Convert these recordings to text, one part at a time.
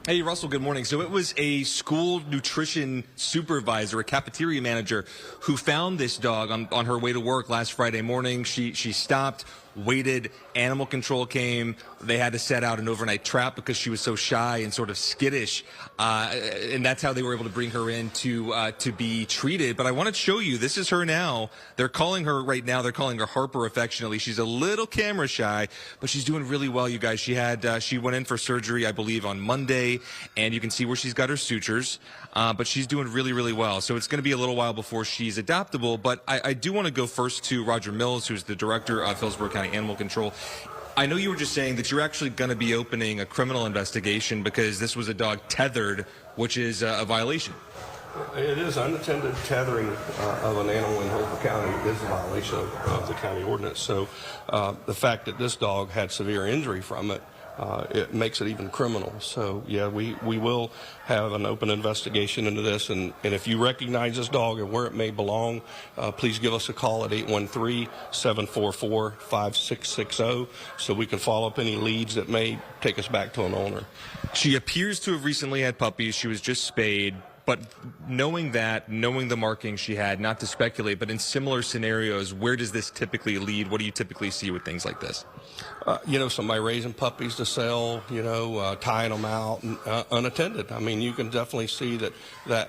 Hey, Russell, good morning. So it was a school nutrition supervisor, a cafeteria manager, who found this dog on her way to work last Friday morning. She stopped, waited, animal control came. They had to set out an overnight trap because she was so shy and sort of skittish. And that's how they were able to bring her in to be treated. But I want to show you, this is her now. They're calling her right now, they're calling her Harper affectionately. She's a little camera shy, but she's doing really well, you guys. She went in for surgery, I believe, on Monday, and you can see where she's got her sutures. But she's doing really, really well. So it's going to be a little while before she's adoptable. But I do want to go first to Roger Mills, who's the director of Hillsborough County Animal Control. I know you were just saying that you're actually going to be opening a criminal investigation because this was a dog tethered, which is a violation. It is unattended tethering of an animal in Hillsborough County is a violation of the county ordinance. So the fact that this dog had severe injury from it, it makes it even criminal. So, yeah, we will have an open investigation into this. And if you recognize this dog and where it may belong, please give us a call at 813-744-5660 so we can follow up any leads that may take us back to an owner. She appears to have recently had puppies. She was just spayed. But knowing the markings she had, not to speculate, but in similar scenarios, where does this typically lead? What do you typically see with things like this? Somebody raising puppies to sell, tying them out unattended. I mean, you can definitely see that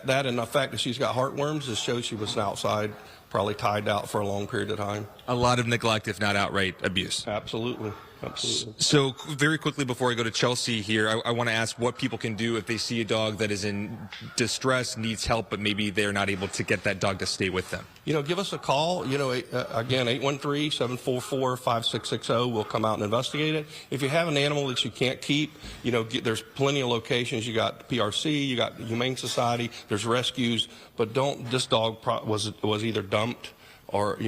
and the fact that she's got heartworms, this shows she was outside, probably tied out for a long period of time. A lot of neglect, if not outright abuse. Absolutely. Absolutely. So very quickly before I go to Chelsea here, I want to ask what people can do if they see a dog that is in distress, needs help, but maybe they're not able to get that dog to stay with them. Give us a call. Again, 813-744-5660. We'll come out and investigate it. If you have an animal that you can't keep, there's plenty of locations. You got PRC, you got the Humane Society, there's rescues, but this dog was either dumped or,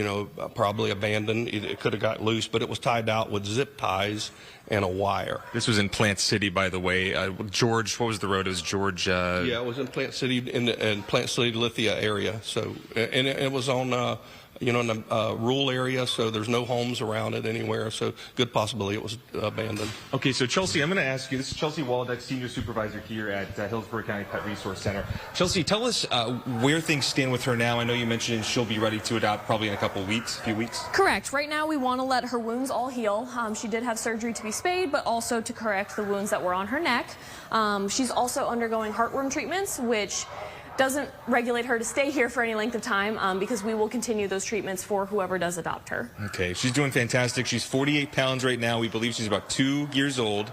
probably abandoned. It could have got loose, but it was tied out with zip ties and a wire. This was in Plant City, by the way. George, what was the road? It was George... Yeah, it was in Plant City, in Plant City, Lithia area. So, and it was on... in a rural area, so there's no homes around it anywhere, so good possibility it was abandoned. Okay, so Chelsea, I'm going to ask you, this is Chelsea Wolodak, Senior Supervisor here at Hillsborough County Pet Resource Center. Chelsea, tell us where things stand with her now. I know you mentioned she'll be ready to adopt probably in a few weeks. Correct. Right now we want to let her wounds all heal. She did have surgery to be spayed, but also to correct the wounds that were on her neck. She's also undergoing heartworm treatments, which doesn't regulate her to stay here for any length of time because we will continue those treatments for whoever does adopt her. Okay, she's doing fantastic. She's 48 pounds right now. We believe she's about 2 years old.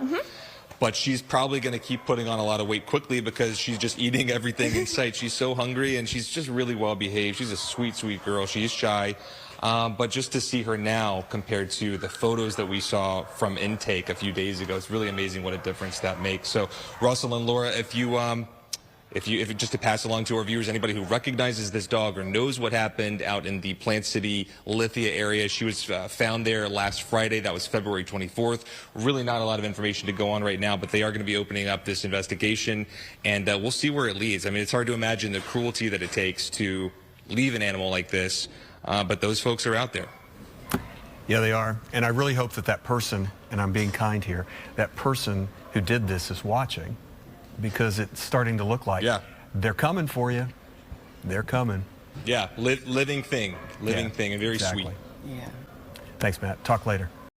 But she's probably going to keep putting on a lot of weight quickly because she's just eating everything in sight. She's so hungry, and she's just really well behaved. She's a sweet, sweet girl. She's shy. But just to see her now compared to the photos that we saw from intake a few days ago, it's really amazing what a difference that makes. So, Russell and Laura, if just to pass along to our viewers, anybody who recognizes this dog or knows what happened out in the Plant City, Lithia area, she was found there last Friday. That was February 24th. Really not a lot of information to go on right now, but they are going to be opening up this investigation, and we'll see where it leads. I mean, it's hard to imagine the cruelty that it takes to leave an animal like this, but those folks are out there. Yeah, they are. And I really hope that person, and I'm being kind here, that person who did this is watching, because it's starting to look like they're coming for you. They're coming. Yeah, living thing, and very sweet. Yeah. Thanks, Matt. Talk later.